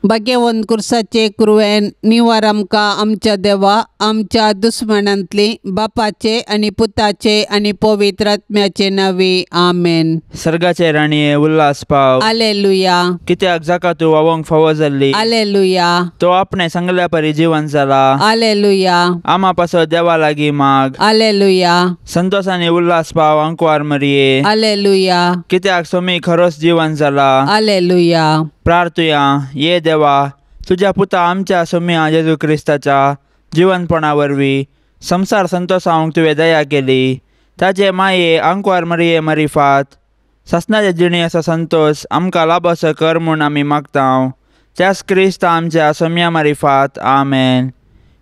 भाग्यवन कुर्साचे कुरवेन निवार आमकां आमच्या देवा आमच्या दुस्मनांतली बापाचे आनी पुताचे आनी पवित्र आत्म्याचे नावे आमेन. सर्गाचे राणीये उल्हास पाव. हालेलुया. कित्याक जाका तूं वावोंक फावो जाल्ली. हालेलुया. तो आपणे सांगल्या परी जीवन जाला. हालेलुया. आमा पासो देवा लागीं माग. हालेलुया. संतोष आनी उल्हास पाव अंकुवार मरिये. हालेलुया. कित्याक सोमी खरोच जीवन जाला. हालेलुया. प्रार्थुया. ये देवा तुझ्या पुता आमच्या सोम्या जेजू क्रिस्ताच्या जीवनपणा वरवीं संसार संतोषांक तुवें दया केली. ताचे माये अंकुवार मरिये मरिफात ससनाचे जिणी असो संतोष आमकां लाभसो कर म्हूण आमी मागतांव. त्याच क्रिस्त आमच्या सोम्या मरिफात आमेन.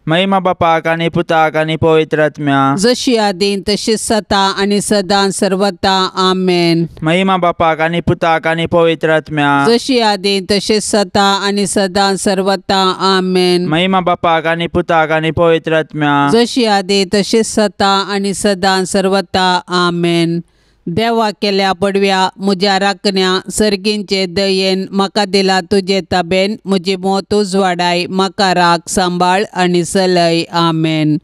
महिमा बापाक आनी पुताक आनी पवित्र आत्म्या जशी आदीं तशीच सता आनी सदां सर्वता आमेन. महिमा बापाक आनी पुताक आनी पवित्र आत्म्या जशी आदीं तशीच सता आनी सदां सर्वता आमेन. महिमा बापाक आनी पुताक आनी पवित्र आत्म्या जशी आदीं तशीच सता आनी सदां सर्वता आमेन. देवा केल्या पडव्या म्हज्या राखण्या सर्गींचे दयेन म्हाका दिला तुजे ताबेन म्हजी मोत उजवाडाय म्हाका राख सांबाळ आनी चलय आमेन.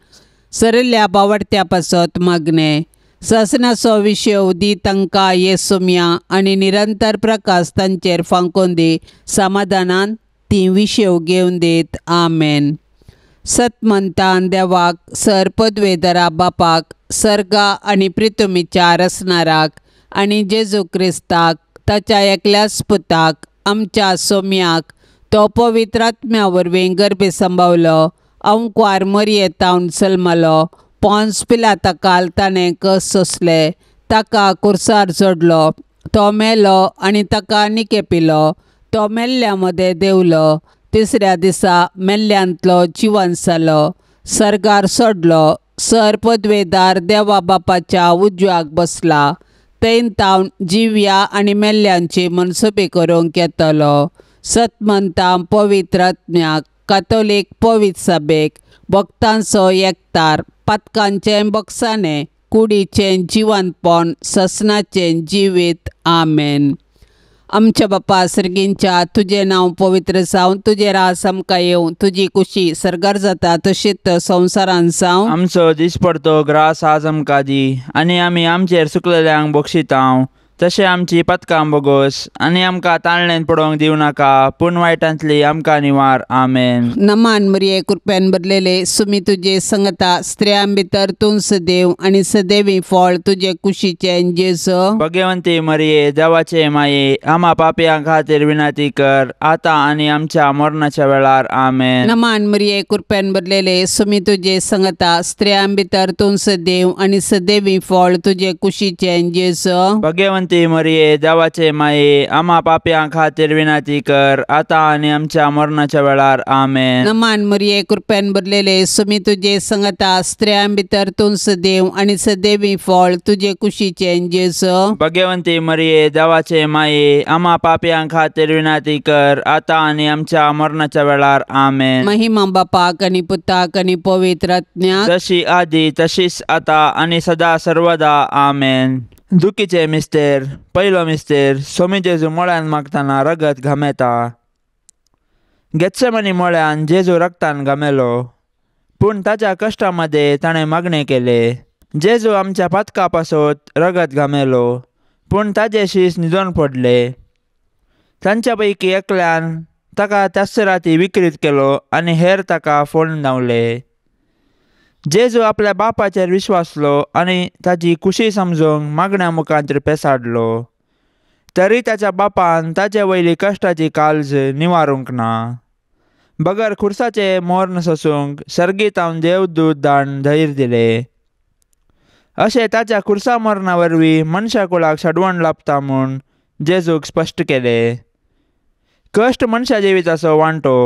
सरल्या बावडत्या पासत मागणे ससनाचो विशव दी तांकां येसुम्या आनी निरंतर प्रकाश तांचेर फांकून दी समाधानान ती विशव घेवन दीत आमेन. सतमंतान देवाक सर पदवेदरा बापाक सर्गा आनी पृथ्वीच्या रचणाराक आनी जेजू क्रिस्ताक ताच्या एकल्याच पुताक आमच्या सोम्याक तो पवित्र आत्म्या वरवीं गर्भे संभावलो अंकुवार मरियेतावन सल्मलो पोंस पिलाताकाल ताणें कस सोंसले ताका कुर्सार जोडलो तो मेलो आनी ताका निकेपिलो तो मेल्ल्या मदें देवलो तिसऱ्या दिसा मेल्ल्यांतलो जिवन जालो सर्गार सोडलो सर पदवेदार देवा बापाच्या उजव्याक बसला थंय तावन जिव्या आनी मेल्ल्यांची मनसुबी करूंक येतलो. सतमंतां पवित्र आत्म्याक कातोलीक पवित्र सभेक भक्तांचो एकतार पातकांचें बक्षाने कुडीचें जिवंतपण ससनाचें जिवीत आमेन. आमच्या बापा सर्गींच्या तुजें नांव पवित्र जावं तुजें रास आमकां येवं तुजी कुशी सर्गार जाता तशीच संवसारान जावं. आमचो दिसपडतो ग्रास आज आमकां दी आनी आमी आमचेर सुकलेल्यांक बक्षितांव तशें आमची पथकां बोगोस आनी आमकां ताळणेन पडोवंक दिवं नाका पूण वायटांतली आमकां निवार आमेन. नमान मरिये कृपेन भरलेले सुमी तुजे संगता स्त्रियां भितर तूं सदैव आनी सदैवी फळ तुजे कुशीचें जेजू. भाग्यवंती मरिये देवाचे माये आमा पापयां खातीर विनाती कर आतां आनी आमच्या मरणाच्या वेळार आमेन. नमान मरिये कृपेन भरलेले सुमी तुजे संगता स्त्रियां भितर तूं सदैव आनी सदैवी फळ तुजे कुशीचें जेजू. भाग्यवंती मरिये देवाचे माये आमा पापयां खातीर विनाती कर आतां आनी आमच्या मरणाच्या वेळार आमेन. नमान मरिये कृपेन भरलेले सुमी तुजे संगता स्त्रियां भितर तूं सदैव आनी सदैवी फळ तुजे कुशीचें जेजू. भाग्यवंती मरिये देवाचे माये आमा पापयां खातीर विनाती कर आतां आनी आमच्या मरणाच्या वेळार आमेन. महिमा बापाक आनी पुताक आनी पवित्र आत्म्याक जशी आदी तशीच आतां आनी सदा सर्वदा आमेन. दुखीचे मिस्तेर. पयलो मिस्तेर सोमी जेजू मोळ्यान मागतना रगत घामेता. गेत्सेमनी मोळ्यान जेजू रगतान घामेलो पूण ताच्या कश्टा मदें ताणें मागणें केलें. जेजू आमच्या पातका पासत रगत घामेलो पूण ताजे शीस न्हिदोन पडले. तांच्या पैकी एकल्यान ताका त्याच राती विकृत केलो आनी हेर ताका फोडून धांवले. जेजू आपल्या बापाचेर विश्वासलो आनी ताची खुशी समजूंक मागण्या मुखांत पेसाडलो. तरी ताच्या बापान ताचे वयली कश्टाची काळज निवारूंक ना. बगर खुर्साचे मोर्न सोसूंक सर्गीतावन देवदूत धाडून धैर्य दिलें. अशें ताच्या खुर्सा मरणा वरवीं मनशा कुळाक सडवण लाभता म्हूण जेजूक स्पश्ट केलें. कश्ट मनशा जिविताचो वांटो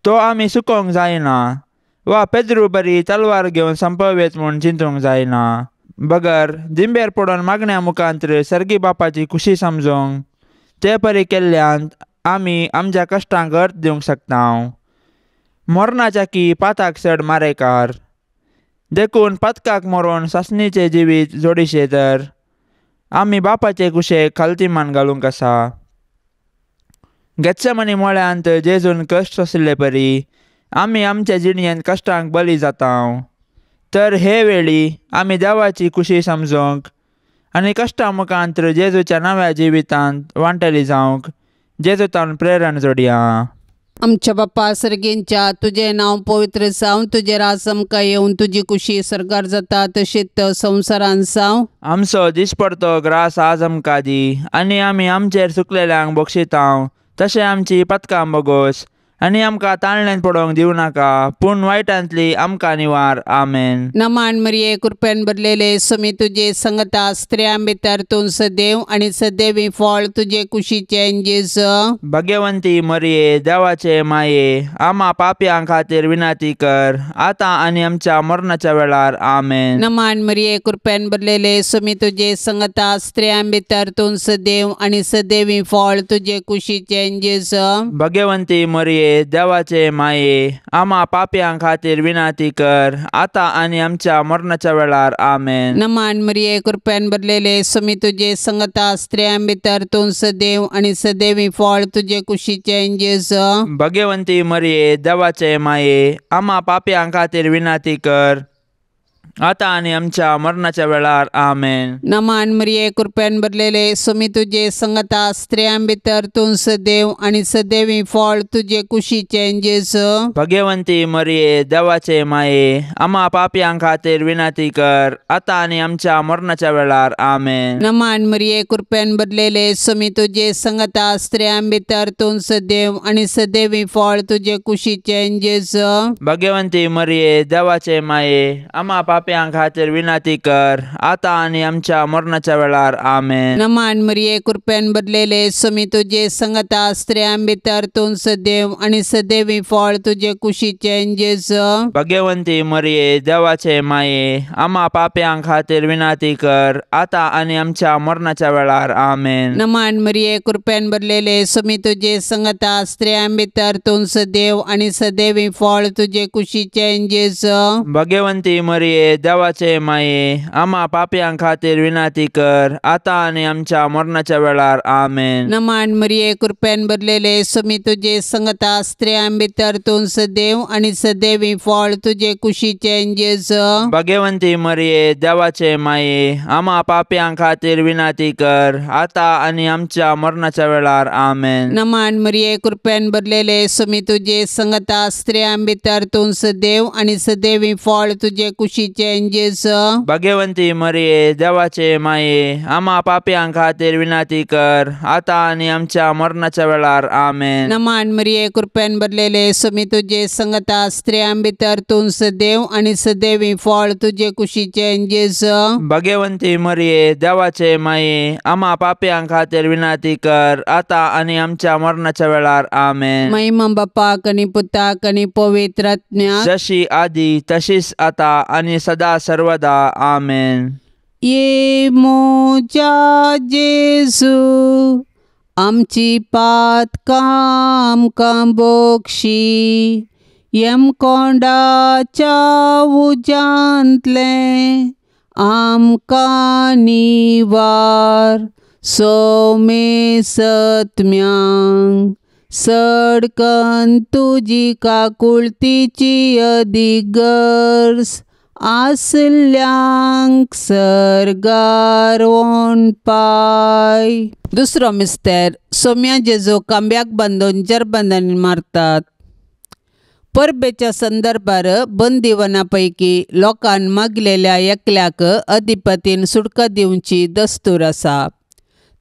तो आमी सुकोवंक जायना वा पेद्रू बरी तलवार घेवन संपवेत म्हूण चिंतूंक जायना. बगर दिंबेर पडोवन मागण्या मुखांत्र सर्गी बापाची खुशी समजूंक ते परी केल्ल्यान आमी आमच्या कश्टांक अर्थ दिवंक शकतांव. मरणाच्या की पाताक चड मारेकार देखून पथकाक मरोवन सासणीचे जिवीत जोडिशे तर आमी बापाचे कुशेक खालतीमान घालूंक आसा. गेत्सेमनी मळ्यांत जेजून कश्ट सोंसले परी आमी आमच्या जिणयेंत कश्टांक बली जाता. तर हे वेळी आमी देवाची खुशी समजूंक आनी कश्टां मुखांतर जेजूच्या नव्या जिवितांत वांटेली जावंक जेजूतान प्रेरण जोडया. आमच्या बाप्पा सर्गेंच्या तुझे नाव पवित्र जावं, तुझे राज आमकां येवन तुजी खुशी सरकार जाता तशीच संवसारान जावं. आमचो दिसपडतो ग्रास आज आमकां दी आनी आमी आमचेर चुकलेल्यांक बक्षितांव तशें आमची पथकां बोगोस आनी आमकां ताळणेंत पडोवंक दिवं नाका पूण वायटांतली आमकां निवार. आमेन. नमान मरिये कृपेन भरलेले समी तुझे संगता स्त्रियां भितर तूं सदैव आनी सदैवी फळ तुझे कुशीचे जेजू. भाग्यवंती मरिये देवाचे माये आम्हा पाप्यां खातीर विनाती कर आतां आनी आमच्या मरणाच्या वेळार. आमेन. नमान मरिये कृपेन भरलेले समी तुझे संगता स्त्रियां भितर तूं सदैव आनी सदैवी फळ तुझे कुशीचे जेजू. भाग्यवंती मरिये देवाचे माये आम्हा पाप्यां खातीर विनाती कर आतां आनी आमच्या मरणाच्या वेळार. आमेन. नमान मरिये कृपेन भरलेले समी तुझे संगता स्त्रियां भितर तूं सदैव आनी सदैवी फळ तुझे कुशीचे जेजू. भाग्यवंती मरिये देवाचे माये आम्हा पाप्यां खातीर विनाती कर आतां आनी आमच्या मरणाच्या वेळार. आमेन. नमान मरिये कृपेन भरलेले समी तुझे संगता स्त्रियां भितर तूं सदैव आनी सदैवी फळ तुझे कुशीचे जेजू. भाग्यवंती मरिये देवाचे माये आम्हा पाप्यां खातीर विनाती कर आतां आनी आमच्या मरणाच्या वेळार. आमेन. नमान मरिये कृपेन भरलेले समी तुझे संगता स्त्रियां भितर तूं सदैव आनी सदैवी फळ तुझे कुशीचे जेजू. भाग्यवंती मरिये देवाचे माये आम्हा पाप्यां खातीर विनाती कर आतां आनी आमच्या मरणाच्या वेळार. आमेन. नमान मरिये कृपेन भरलेले समी तुझे संगता स्त्रियां भितर तूं सदैव आनी सदैवी फळ तुझे कुशीचे जेजू. भाग्यवंती मरिये देवाचे माये आम्हा पाप्यां खातीर विनाती कर आतां आनी आमच्या मरणाच्या वेळार. आमेन. नमान मरिये कृपेन भरलेले समी तुझे संगता स्त्रियां भितर तूं सदैव आनी सदैवी फळ तुझे कुशीचे जेजू. भाग्यवंती मरिये देवाचे माये आम्हा पाप्यां खातीर विनाती कर आतां आनी आमच्या मरणाच्या वेळार. आमेन. नमान मरिये कृपेन भरलेले समी तुझे संगता स्त्रियां भितर तूं सदैव आनी सदैवी फळ तुझे कुशीचे जेजू. भाग्यवंती मरिये देवाचे माये आम्हा पाप्यां खातीर विनाती कर आतां आनी आमच्या मरणाच्या वेळार. आमेन. नमान मरिये कृपेन भरलेले समी तुझे संगता स्त्रियां भितर तूं सदैव आनी सदैवी फळ तुझे कुशीचे जेजू. भाग्यवंती मरिये देवाचे माये आम्हा पाप्यां खातीर विनाती कर आतां आनी आमच्या मरणाच्या वेळार. आमेन. नमान मरिये कृपेन भरलेले समी तुझे संगता स्त्रियां भितर तूं सदैव आनी सदैवी फळ तुझे कुशीचे जेजू. भाग्यवंती मरिये देवाचे माये आम्हा पाप्यां खातीर विनाती कर आतां आनी आमच्या मरणाच्या वेळार. आमेन. महिमा बापाक आनी पुताक आनी पवित्र आत्म्याक जशी आदी तशीच आता आणि सदा सर्वदा. आमेन. ये मोजा जेजू आमची पातकां आमकां बोक्षी येम कोंडाच्या उजांतले आमकां निवार सोमे सत्म्यांक सडकन तुजी काकुळतीची अधिगर्स आसल्यांक सरगार वोन पाय. दुसरो मिस्तेर सोम्या जेजू कांब्याक बांदून जरबंदांनी मारतात. परबेच्या संदर्भार बंदिवनापैकी लोकांन मागलेल्या एकल्याक अधिपतीन सुटका दिवची दस्तूर आसा.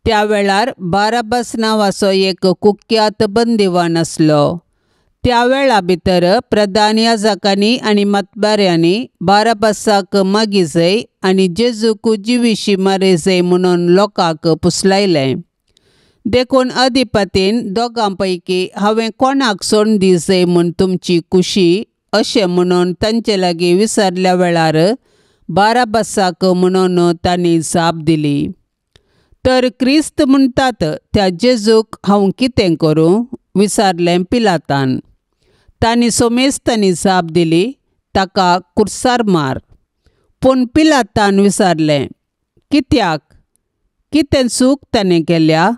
त्या वेळार बाराबास नांवाचो एक कुख्यात बंदिवान आसलो. त्या वेळा भितर प्रधान याजकांनी आनी मतबाऱ्यांनी बाराबासाक मागी जाय आनी जेजूक जिवीशी मारे जाय म्हणून लोकांक पुसलायलें. देखून अधिपतीन दोगां पैकी हांवें कोणाक सोडून जाय म्हूण तुमची खुशी अशें म्हणून तांचे लागीं विचारल्या वेळार बाराबासाक म्हणून तांणी जाप दिली. तर क्रिस्त म्हणटात त्या जेजूक हांव कितें करूं विचारलें पिलातान. तांणी सोमेस्तांनी जाप दिली, ताका कुर्सार मार. पूण पिलातान विचारलें, कित्याक? कितें चूक ताणें केल्या?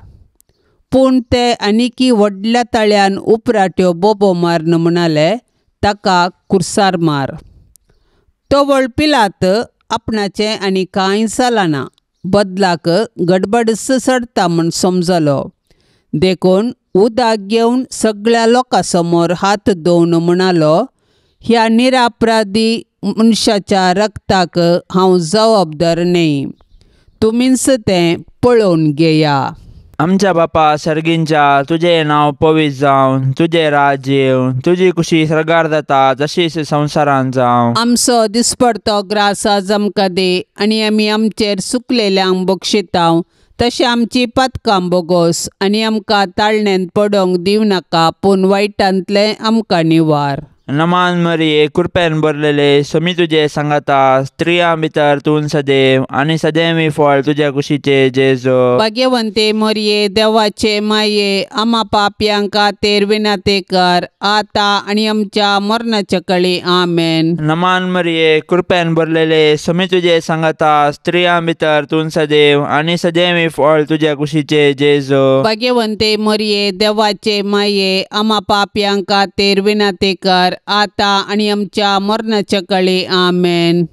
पूण ते आनिकी व्हडल्या ताळ्यान उपराट्यो बोबो मारन म्हणाले, ताका कुर्सार मार. तो पिलात आपणाचें आनी कांय जालां ना, बदलाक गडबडस सडटा म्हूण समजलो. देखून उदक घेवन सगळ्या लोकां समोर हात धुवन म्हणालो, ह्या निरापराधी मनशाच्या रक्ताक हांव जबाबदार न्ही. तुमीच तें पळोवन घेया. आमच्या बापा सर्गींच्या, तुझें नांव पवित्र जावं, तुझें राज येवं, तुजी कुशी सरगार जाता तशीच संवसारांत जावं. आमचो दिसपडतो ग्रास आज आमकां दे, आनी आमी आमचेर चुकलेल्यांक बक्षितांव, तशें आमची पातकां बोगोस, आनी आमकां ताळणेंत पडोवंक दिव नाका, पूण वायटांतले आमकां निवार. नमान मरिये, कृपेन भरलेले, स्वामी तुजे सांगाता, स्त्रियां भितर तूं सदैव, आनी सदैवी फळ तुज्या कुशीचे जेजू. भाग्यवंते मरिये, देवाचे माये, आम्हा पापयांक खातीर विनंती कर, आता आनी आमच्या मरणाच्या काळी. आमेन. नमान मरिये, कृपेन भरलेले, स्वामी तुजे सांगाता, स्त्रियां भितर तूं सदैव, आनी सदैवी फळ तुज्या कुशीचे जेजू. भाग्यवंते मरिये, देवाचे माये, आम्हा पापयांक खातीर विनंती कर, आता आनी आमच्या मरणाच्या काळी. आमेन.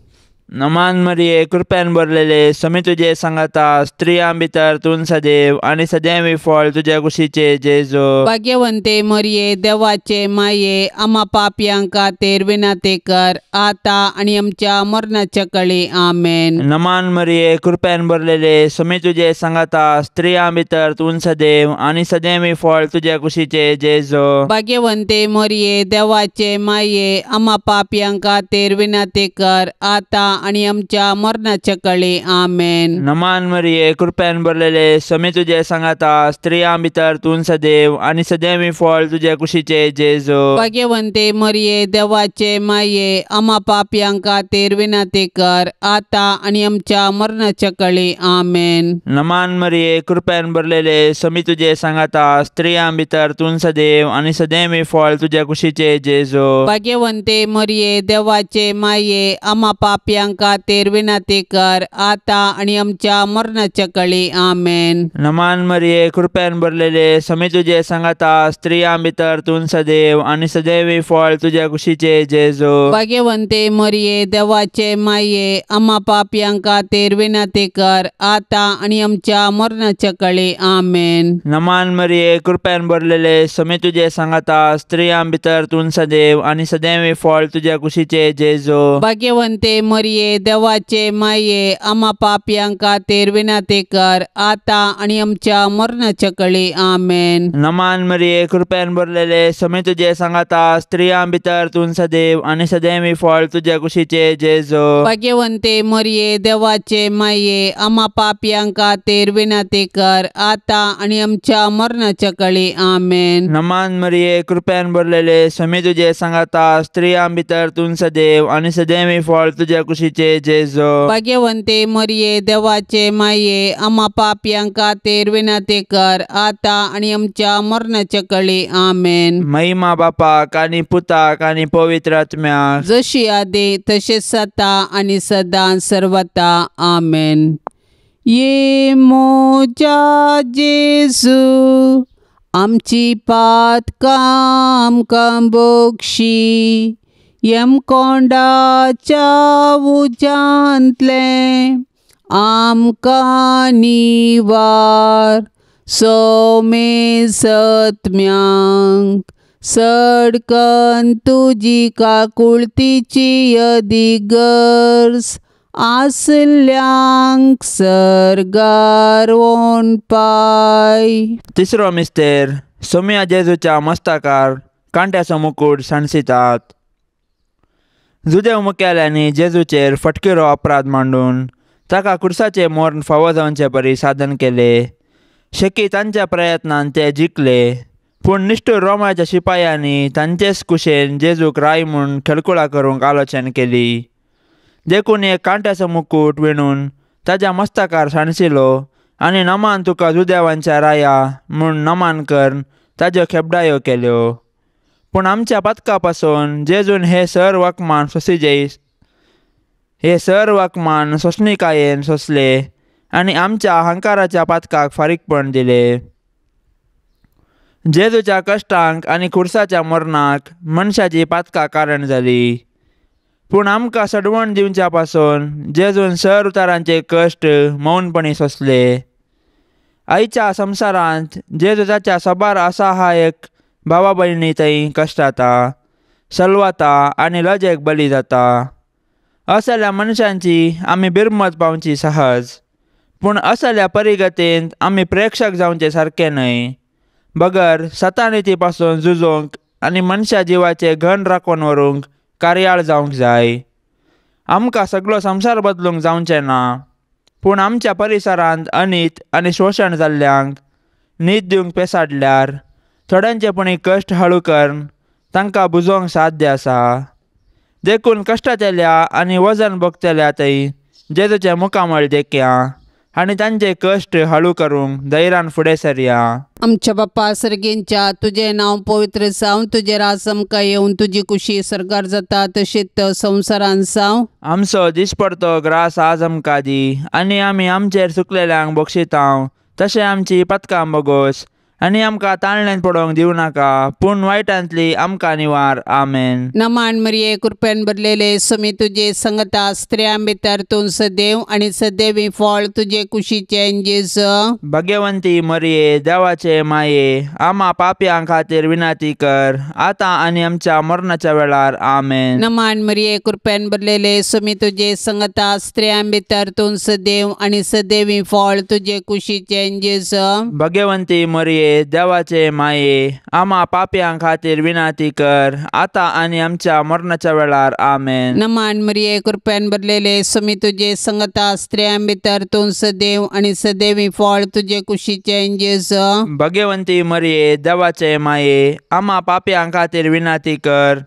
नमान मरिये, कृपेन भरलेले, स्वामी तुजे सांगाता, स्त्रियां भितर तूं सदैव, आनी सदैवी फळ तुज्या कुशीचे जेजू. भाग्यवंते मरिये, देवाचे माये, आम्हा पापयांक खातीर विनंती कर, आता आनी आमच्या मरणाच्या काळी. आमेन. नमान मरिये, कृपेन भरलेले, स्वामी तुजे सांगाता, स्त्रियां भितर तूं सदैव, आनी सदैवी फळ तुज्या कुशीचे जेजू. भाग्यवंते मरिये, देवाचे माये, आम्हा पापयांक खातीर विनंती कर, आता आनी आमच्या मरणाच्या काळी. आमेन. नमान मरिये, कृपेन भरलेले, स्वामी तुजे सांगाता, स्त्रियां भितर तूं सदैव, आनी सदैवी फळ तुज्या कुशीचे जेजू. भाग्यवंते मरिये, देवाचे माये, आम्हा पापयांक खातीर विनंती कर, आता आनी आमच्या मरणाच्या काळी. आमेन. नमान मरिये, कृपेन भरलेले, स्वामी तुजे सांगाता, स्त्रियां भितर तूं सदैव, आनी सदैवी फळ तुज्या कुशीचे जेजू. भाग्यवंते मरिये, देवाचे माये, आम्हा पापयांक खातीर विनंती कर, आता आनी आमच्या मरणाच्या काळी. आमेन. नमान मरिये, कृपेन भरलेले, स्वामी तुजे सांगाता, स्त्रियां भितर तूं सदैव, आनी सदैवी फळ तुज्या कुशीचे जेजू. भाग्यवंते मरिये, देवाचे माये, आम्हा पापयांक खातीर विनंती कर, आता आनी आमच्या मरणाच्या काळी. आमेन. नमान मरिये, कृपेन भरलेले, स्वामी तुजे सांगाता, स्त्रियां भितर तूं सदैव, आनी सदैवी फळ तुज्या कुशीचे जेजू. भाग्यवंते मरिये, देवाचे माये, आम्हा पापयांक खातीर विनंती कर, आता आनी आमच्या मरणाच्या काळी. आमेन. नमान मरिये, कृपेन भरलेले, स्वामी तुजे सांगाता, स्त्रियां भितर तूं सदैव, आनी सदैवी फळ तुज्या कुशीचे जेजू. भाग्यवंते मरिये, देवाचे माये, आम्हा पापयांक खातीर विनंती कर, आता आनी आमच्या मरणाच्या काळी. आमेन. नमान मरिये, कृपेन भरलेले, स्वामी तुजे सांगाता, स्त्रियां भितर तूं सदैव, आनी सदैवी फळ तुज्या कुशीचे जेजू. भाग्यवंते मरिये, देवाचे माये, आम्हा पापयांक खातीर विनंती कर, आता आनी आमच्या मरणाच्या काळी. आमेन. महिमा बापाक आनी पुताक आनी पवित्र आत्म्याक, जशी आदी तशेंच आता आनी सदां सर्वता. आमेन. ये मोजा जेजू, आमची पातकां आमकां बक्षी, यमकोंडाच्या उजांतले आमकां निवार. सोमे सत्म्यांक सडकन तुजी काकुळतीची अधिगर्स, आसल्यांक सरगार वोन पाय. तिसरो मिस्तेर, सोम्या जेजूच्या मस्तकार कांट्याचो मुकुट सणसितात. जुदेव मुखेल्यांनी जेजूचेर फटकिरो अपराध मांडून ताका कुर्साचे मोर्न फावो जावचे परी साधन केले. शेकी तांच्या प्रयत्नान ते जिखले, पूण निश्ठूर रोमाच्या शिपायांनी तांचेच कुशेन जेजूक राय म्हूण खेळकुळा करूंक आलोचन केली. देखून एक कांट्याचो मुकुट विणून ताच्या मस्तकार सांडसिलो आनी नमान तुका जुदेवांच्या राया म्हूण नमान करून ताज्यो खेपडायो केल्यो. पूण आमच्या पथका पासून जेजून हे सर वखमान सोंसणिकायेन सोंसले आनी आमच्या अहंकाराच्या पथकाक फारीकपण दिले. जेजूच्या कश्टांक आनी खुर्साच्या मरणाक मनशाची पातकां कारण जाली. पूण आमकां सडवण दिवच्या पासून जेजून सर उतारांचे कश्ट मौनपणी सोंसले. आयच्या संवसारांत जेजू ताच्या सबार असहायक भावा भयणी थंय कश्टाता, सलवाता आनी लजेक बली जाता. असल्या मनशांची आमी बिरमत पावची सहज, पूण असल्या परिगतींत आमी प्रेक्षक जावचे सारके न्हय. बगर सतानिती पासून झुजोंक आनी मनशा जिवाचे घन राखून व्हरूंक कार्याळ जावंक जाय. आमकां सगळो संवसार बदलूंक जावचें ना, पूण आमच्या परिसरांत अनीत आनी शोशण जाल्ल्यांक न्हीद दिवंक पेसाडल्यार थोड्यांचे पुणी कश्ट हळू करून तांकां बुजोवंक साध्य आसा. देखून कश्टाचेल्या आनी वजन भोगतल्या थंय जेजूचे मुखामळ देखया आनी तांचे कश्ट हळू करूंक धैर्यान फुडें सरया. आमच्या बाप्पा सर्गींच्या, तुझे नाव पवित्र जावं, तुजे रास आमकां येवन तुजी कुशी सरकार जाता तशीच संवसारान जावं. आमचो दिसपडतो ग्रास आज आमकां दी, आनी आमी आमचेर चुकलेल्यांक बक्षितांव तशें आमची पथकां बोगोस, आनी आमकां ताळणेंत पडोवंक दिवं नाका, पूण वायटांतली आमकां निवार. आमेन. नमान मरिये कृपेन भरलेले समी तुजे संगता स्त्रियां भितर तूं सदैव आनी सदैवी फळ तुजे कुशीचे जेजू. भाग्यवंती मरिये, देवाचे माये, आम्हा पापयां खातीर विनाती कर, आतां आनी आमच्या मरणाच्या वेळार. आमेन. नमान मरिये कृपेन भरलेले समी तुजे संगता स्त्रियां भितर तूं सदैव आनी सदैवी फळ तुजे कुशीचे जेजू. भाग्यवंती मरिये, देवाचे माये, आम्हा पापयां खातीर विनाती कर, आतां आनी आमच्या मरणाच्या वेळार. आमेन. नमान मरिये कृपेन भरलेले समी तुजे संगता स्त्रियां भितर तूं सदैव आनी सदैवी फळ तुजे कुशीचे जेजू. भाग्यवंती मरिये, देवाचे माये, आम्हा पापयां खातीर विनाती कर,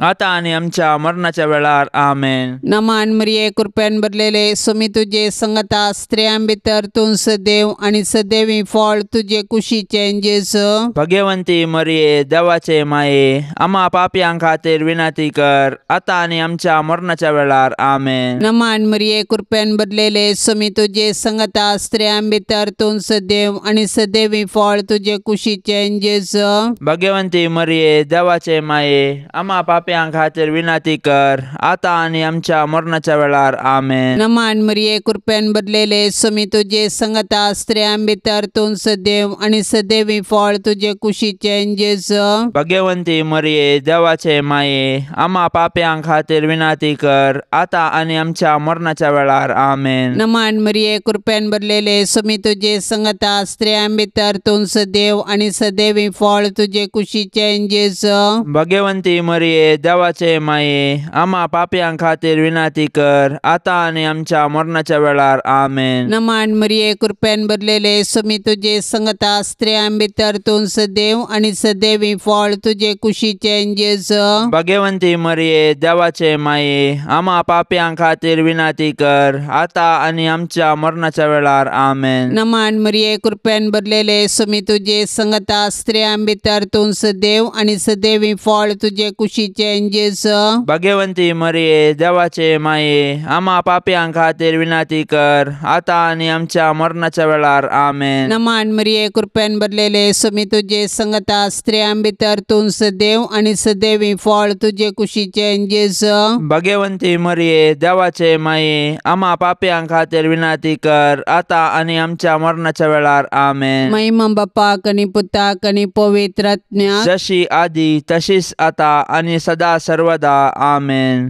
आतां आनी आमच्या मरणाच्या वेळार. आमेन. नमान मरिये कृपेन भरलेले समी तुजे संगता स्त्रियां भितर तूं सदैव आनी सदैवी फळ तुजे कुशीचे जेजू. भाग्यवंती मरिये, देवाचे माये, आम्हा पापयां खातीर विनाती कर, आतां आनी आमच्या मरणाच्या वेळार. आमेन. नमान मरिये कृपेन भरलेले समी तुजे संगता स्त्रियां भितर तूं सदैव आनी सदैवी फळ तुजे कुशीचे जेजू. भाग्यवंती मरिये, देवाचे माये, आम्हा पापयां खातीर विनाती कर, आतां आनी आमच्या मरणाच्या वेळार. आमेन. नमान मरिये कृपेन भरलेले समी तुजे संगता स्त्रियां भितर तूं सदैव आनी सदैवी फळ तुजे कुशीचे जेजू. भाग्यवंती मरिये, देवाचे माये, आम्हा पापयां खातीर विनाती कर, आतां आनी आमच्या मरणाच्या वेळार. आमेन. नमान मरिये कृपेन भरलेले समी तुजे संगता स्त्रियां भितर तूं सदैव आनी सदैवी फळ तुजे कुशीचे जेजू. भाग्यवंती मरिये, देवाचे माये, आम्हा पापयां खातीर विनाती कर, आतां आनी आमच्या मरणाच्या वेळार. आमेन. नमान मरिये कृपेन भरलेले समी तुजे संगता स्त्रियां भितर तूं सदैव आनी सदैवी फळ तुजे कुशीचे जेजू. भाग्यवंती मरिये, देवाचे माये, आम्हा पापयां खातीर विनाती कर, आतां आनी आमच्या मरणाच्या वेळार. आमेन. नमान मरिये कृपेन भरलेले समी तुजे संगता स्त्रियां भितर तूं सदैव आनी सदैवी फळ तुजे कुशीचे जेजू. भाग्यवंती मरिये, देवाचे माये, आम्हा पापयां खातीर विनाती कर, आतां आनी आमच्या मरणाच्या वेळार. आमेन. नमान मरिये कृपेन भरलेले समी तुजे संगता स्त्रियां भितर तूं सदैव आनी सदैवी फळ तुजे कुशीचे जेजू. भाग्यवंती मरिये, देवाचे माये, आम्हा पापयां खातीर विनाती कर, आतां आनी आमच्या मरणाच्या वेळार. आमेन. महिमा बापाक आनी पुताक आनी पवित्र आत्म्याक, जशी आदी तशीच आता आणि सदा सर्वदा. आमेन.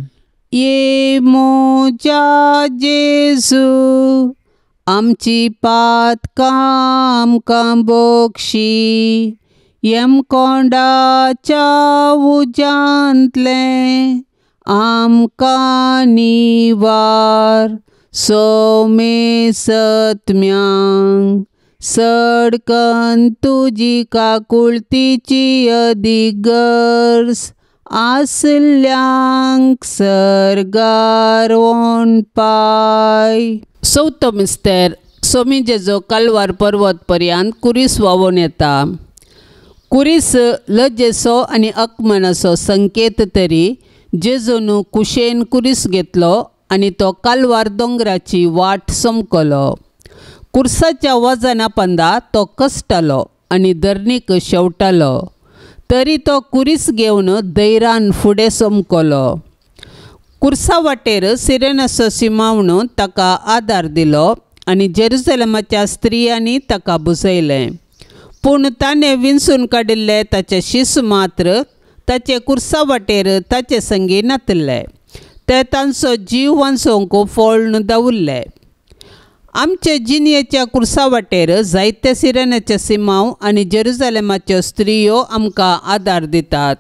ये मोजा जेजू आमची पातकां आमकां बोगशी, येम कोंडाच्या उजांतले आमकां निवार, सोमे सत्म्यांक सडकन तुजी काकुळतीची अधिगर्स, आसल्यांक सरगार पाय. चवथो मिस्तेर सोमी जेजो कालवार पर्वत पर्यंत कुरीस व्हांवून येता. कुरीस लजेचो आनी अकमनाचो संकेत तरी जेजून कुशेन कुरीस घेतलो आनी तो कालवार दोंगराची वाट समकलो. कुर्साच्या वजना पंदा तो कस्टालो आनी धरणीक शेवटालो. तरी तो कुरीस घेवन धैर्यान फुडें समकलो. कुर्सा वाटेर सिरेनाचो सिमावण ताका आदार दिलो आनी जेरुसलेमाच्या स्त्रियांनी ताका बुजयलें. पूण ताणें विंचून काडिल्ले ताचे शीस मात्र ताचे कुर्सा वाटेर ताचे संगी नातले. ते तांचो जीव वांचोवंक फोळून दवरले. आमचे जिनयेच्या कुर्सा वाटेर जायते सिरेनाचे सिमांव आनी जेरुसलेमाच्यो स्त्रियो आमकां आदार दितात.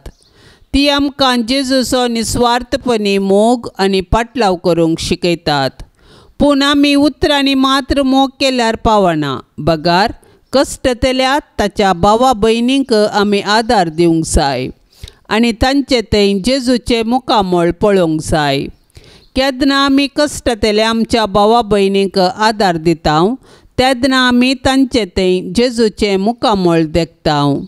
ती आमकां जेजूचो निस्वार्थपणी मोग आनी पाटलाव करूंक शिकयतात. पूण आमी उतरांनी मात्र मोग केल्यार पावना. बगार कश्टतल्यात ताच्या भावा भयणींक आमी आदार दिवंक जाय आनी तांचे थंय जेजूचे मुखामळ पळोवंक जाय. केदना आमी कश्टतल्या आमच्या भावा भयणींक आदार दितांव तेदना आमी तांचे थंय जेजूचे मुखामळ देखतांव.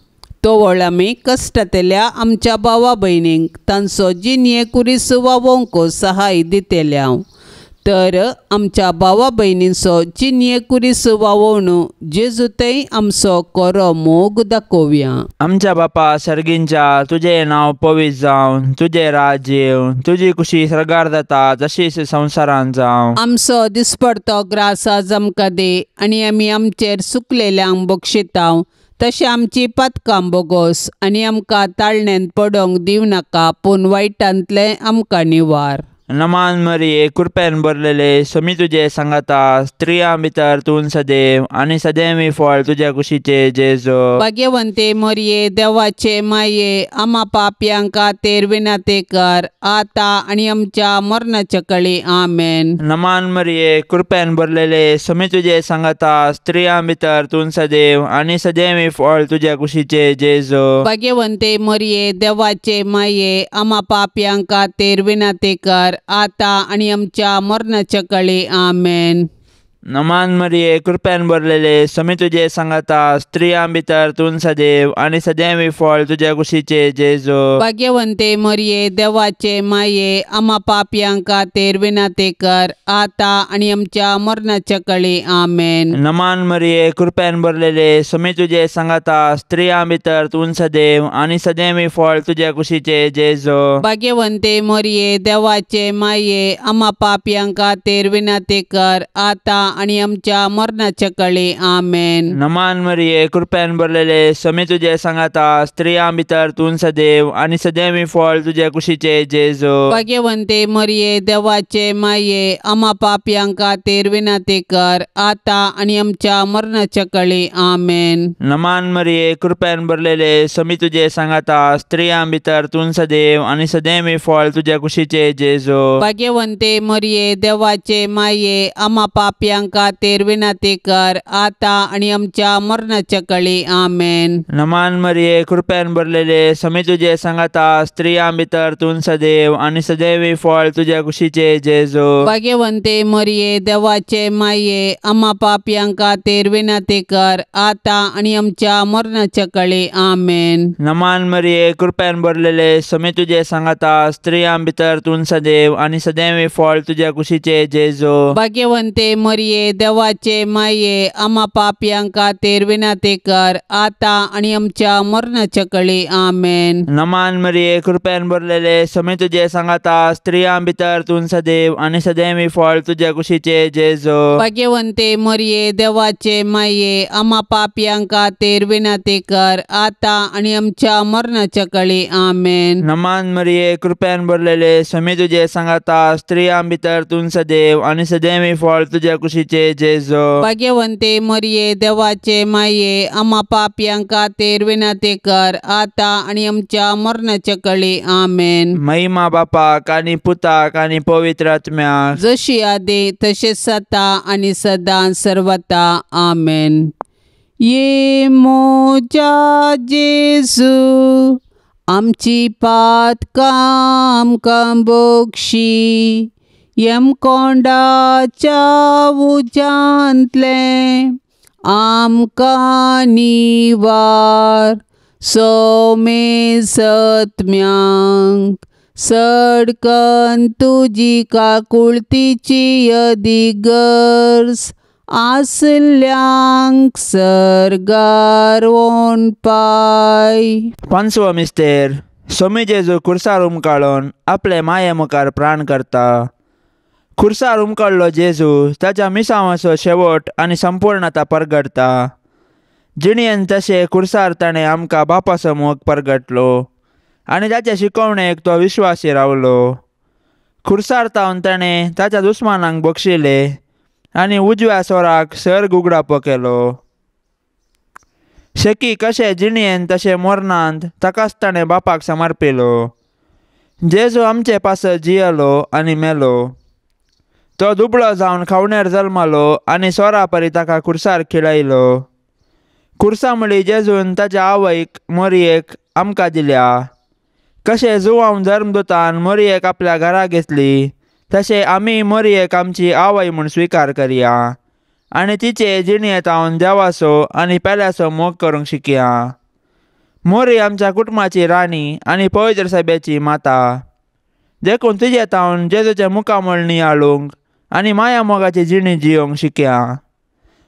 तोवळ आमी कश्टतल्या आमच्या भावा भयणींक तांचो जिनये कुरीस वावोवंक सहाय दितेल्याव. तर आमच्या भावा भयणींचो जिनये कुरीस वावोवन जेजू थंय आमचो खरो मोग दाखोवया. आमच्या बापा सर्गींच्या तुझे नांव पवित्र जावन तुझे राज येवं. तुजी कुशी सरगार जाता जशीच संवसारांत जावं. आमचो दिसपडतो ग्रास आज आमकां दे आनी आमी आमचेर चुकलेल्यांक बक्षितांव. तशें आमची पातकां बोगोस आनी आमकां ताळण्यांत पडोवंक दिव नाका पूण वायटांतले आमकां निवार. नमान मरिये कृपेन भरलेले समी तुजे सांगाता स्त्रियां भितर तूं सदैव आनी सदैवी फळ तुज्या कुशीचे जेजो. भाग्यवंते मरिये देवाचे माये आमा पापयांक खातीर विनाते कर आता आनी आमच्या मरणाच्या कळी. आमेन. नमान मरिये कृपेन भरलेले समी तुजे सांगाता स्त्रियां भितर तूं सदैव आनी सदैवी फळ तुज्या कुशीचे जेजो. भाग्यवंते मरिये देवाचे माये आमा पापयांक खातीर विनाते कर आता आनी आमच्या मरणाच्या कळी. आमेन. नमान मरिये कृपेन भरलेले समी तुजे सांगाता स्त्रियां भितर तूं सदैव आनी सदैवी फळ तुज्या कुशीचे जेजो. भाग्यवंते मरिये देवाचे माये आमा पापयांक खातीर विनाते कर आता आनी आमच्या मरणाच्या कळी. आमेन. नमान मरिये कृपेन भरलेले समी तुजे सांगाता स्त्रियां भितर तूं सदैव आनी सदैवी फळ तुज्या कुशीचे जेजो. भाग्यवंते मरिये देवाचे माये आमा पापयांक खातीर विनाते कर आता आनी आमच्या मरणाच्या कळी. आमेन. नमान मरिये कृपेन भरलेले समी तुजे सांगाता स्त्रियां भितर तूं सदैव आनी सदैवी फळ तुज्या कुशीचे जेजो. भाग्यवंते मरिये देवाचे माये आमा पापयांक खातीर विनाते कर आता आनी आमच्या मरणाच्या कळी. आमेन. नमान मरिये कृपेन भरलेले समी तुजे सांगाता स्त्रियां भितर तूं सदैव आनी सदैवी फळ तुज्या कुशीचे जेजो. भाग्यवंते मरिये देवाचे माये आमा पापयांक खातीर विनाते कर आता आनी आमच्या मरणाच्या कळी. आमेन. नमान मरिये कृपेन भरलेले समी तुजे सांगाता स्त्रियां भितर तूं सदैव आनी सदैवी फळ तुज्या कुशीचे जेजो. भाग्यवंते मरिये देवाचे माये आमा पापयांक खातीर विनाते कर आता आनी आमच्या मरणाच्या कळी. आमेन. नमान मरिये कृपेन भरलेले समी तुजे सांगाता स्त्रियां भितर तूं सदैव आनी सदैवी फळ तुज्या कुशीचे जेजो. भाग्यवंते मरिये देवाचे माये आमा पापयांक खातीर विनाते कर आता आनी आमच्या मरणाच्या कळी. आमेन. नमान मरिये कृपेन भरलेले समी तुजे सांगाता स्त्रियां भितर तूं सदैव आनी सदैवी फळ तुज्या कुशीचे जेजो. भाग्यवंते मरिये देवाचे माये आमा पापयांक खातीर विनाते कर आता आनी आमच्या मरणाच्या कळी. आमेन. नमान मरिये कृपेन भरलेले समी तुजे सांगाता स्त्रियां भितर तूं सदैव आनी सदैवी फळ तुज्या कुशीचे जेजो. भाग्यवंते मरिये देवाचे माये आमा पापयांक खातीर विनाते कर आता आनी आमच्या मरणाच्या कळी. आमेन. महिमा बापाक आनी पुताक आनी पवित्र आत्म्याक जशी आदी तशेंच जाता आनी सदां सर्वता. आमेन. ये मोजा जेजू आमची पातकां आमकां बक्षी यमकोंडाच्या उजांतले आमकां निवार. सोमे सत्म्यांक सडकन तुजी काकुळतीची अधिगर्स आसल्यांक सर्गार पाय. पांचवो मिस्तेर. सोमी जेजू खुर्सार उमकाळून आपले माये मुखार प्राण करता. खुर्सार उमकळ्ळो जेजू ताच्या मिसावाचो शेवट आनी संपूर्णता परगडता. जिणेन तशे खुर्सार ताणें आमकां बापा समूह परगटलो आनी ताचे शिकवणेक तो विश्वासी रावलो. खुर्सार तावन ताणें ताच्या दुस्मानांक बक्षिले आनी उजव्या स्वराक सर्ग उगडापो केलो. शेकी कशे जिणेन तशे मरणांत ताकाच ताणें बापाक समर्पिलो. जेजू आमचे पासत जियेलो आनी मेलो. तो दुबळो जावन खावणेर जल्मलो आनी सोरा परी ताका खुर्सार खिळयलो. खुर्सामुळी जेजून ताच्या आवयक मोरयेक आमकां दिल्या. कशे जुवांव धर्मदुतान मोरयेक आपल्या घरा घेतली तशे आमी मोरयेक आमची आवय म्हूण स्विकार करया आनी तिचे जिणे तावन देवाचो आनी पेल्याचो मोग करूंक शिकया. मोरी आमच्या कुटुंबाची राणी आनी पवित्र सभेची माता. देखून तिचे तावन जेजूचे मुखामळ नियाळूंक आनी माया मोगाची जिणी जियोंक शिकया.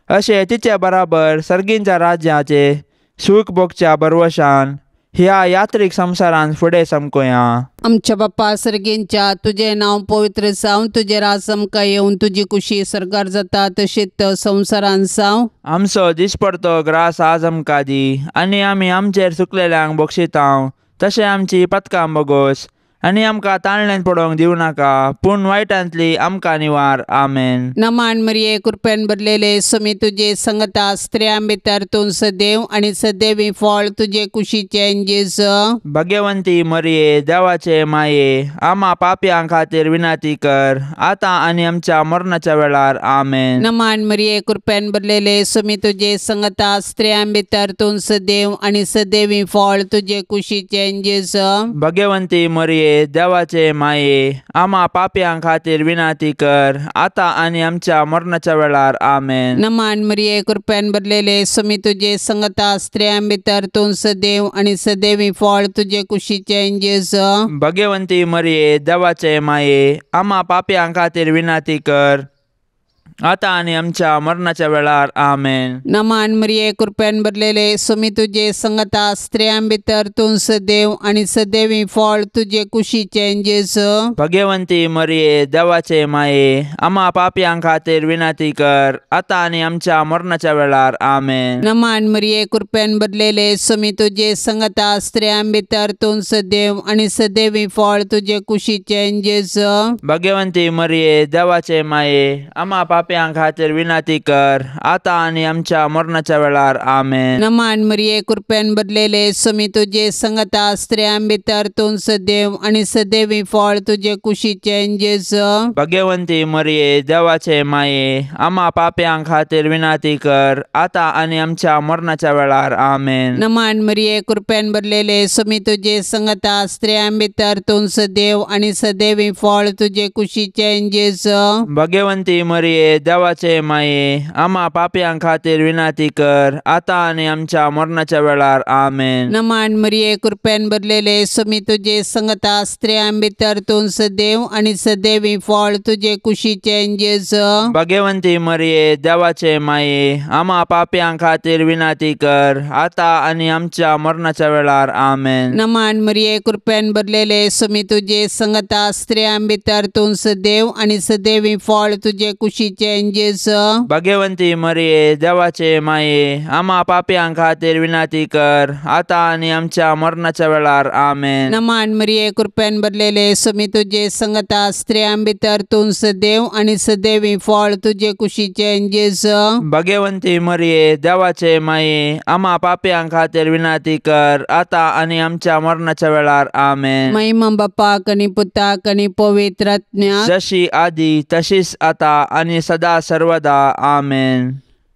अशें तिचे बराबर सर्गींच्या राज्याचे सूख भोगच्या बरवशान ह्या यात्रीक संवसारांत फुडें समकुया. आमच्या बाप्पा सर्गींच्या तुझे नाव पवित्र जावं. तुझे राज आमकां येवन तुजी कुशी सरकार जाता तशीच संवसारांत जावं. आमचो दिसपडतो ग्रास आज आमकां दी आनी आमी आमचेर चुकलेल्यांक बक्षितांव तशें आमची पथकां बोगोस आनी आमकां ताळणेंत पडोवंक दिवं नाका पूण वायटांतली आमकां निवार. आमेन. नमान मरिये कृपेन भरलेले समी तुझे संगता स्त्रियां भितर तूं सदैव आनी सदैवी फळ तुझे कुशीचे जेजू. भाग्यवंती मरिये देवाचे माये आमा पापयां खातीर विनाती कर आतां आनी आमच्या मरणाच्या वेळार. आमेन. नमान मरिये कृपेन भरलेले समी तुझे संगता स्त्रियां भितर तूं सदैव आनी सदैवी फळ तुझे कुशीचे जेजू. भाग्यवंती मरिये देवाचे माये आमा पापयां खातीर विनाती कर आतां आनी आमच्या मरणाच्या वेळार. आमेन. नमान मरिये कृपेन भरलेले समी तुझे संगता स्त्रियां भितर तूं सदैव आनी सदैवी फळ तुझे कुशीचे जेजू. भाग्यवंती मरिये देवाचे माये आमा पापयां खातीर विनाती कर आतां आनी आमच्या मरणाच्या वेळार. आमेन. नमान मरिये कृपेन भरलेले समी तुझे संगता स्त्रियां भितर तूं सदैव आनी सदैवी फळ तुझे कुशीचे जेजू. भाग्यवंती मरिये देवाचे माये आमा पापयां खातीर विनाती कर आतां आनी आमच्या मरणाच्या वेळार. आमेन. नमान मरिये कृपेन भरलेले समी तुझे संगता स्त्रियां भितर तूं सदैव आनी सदैवी फळ तुझे कुशीचे जेजू. भाग्यवंती मरिये देवाचे माये आमा पापयां खातीर विनाती कर आतां आनी आमच्या मरणाच्या वेळार. आमेन. नमान मरिये कृपेन भरलेले समी तुझे संगता स्त्रियां भितर तूं सदैव आनी सदैवी फळ तुझे कुशीचे जेजू. भाग्यवंती मरिये देवाचे माये आमा पापयां खातीर विनाती कर आतां आनी आमच्या मरणाच्या वेळार. आमेन. नमान मरिये कृपेन भरलेले समी तुझे संगता स्त्रियां भितर तूं सदैव आनी सदैवी फळ तुझे कुशीचे जेजू. भाग्यवंती मरिये देवाचे माये आमा पापयां खातीर विनाती कर आतां आनी आमच्या मरणाच्या वेळार. आमेन. नमान मरिये कृपेन भरलेले समी तुझे संगता स्त्रियां भितर तूं सदैव आनी सदैवी फळ तुझे कुशीचे जेजू. भाग्यवंती मरिये देवाचे माये आमा पापयां खातीर विनाती कर आतां आनी आमच्या मरणाच्या वेळार. आमेन. नमान मरिये कृपेन भरलेले समी तुझे संगता स्त्रियां भितर तूं सदैव आनी सदैवी फळ तुझे कुशीचे जेजू. भाग्यवंती मरिये देवाचे माये आमा पापयां खातीर विनाती कर आतां आनी आमच्या मरणाच्या वेळार. आमेन. नमान मरिये कृपेन भरलेले समी तुझे संगता स्त्रियां भितर तूं सदैव आनी सदैवी फळ तुझे कुशीचे जेजू. भाग्यवंती मरिये देवाचे माये आमा पापयां खातीर विनाती कर आतां आनी आमच्या मरणाच्या वेळार. आमेन. महिमा बापाक आनी पुताक आनी पवित्र आत्म्याक जशी आदी तशीच आता आणि सदा सर्वदा. आमेन.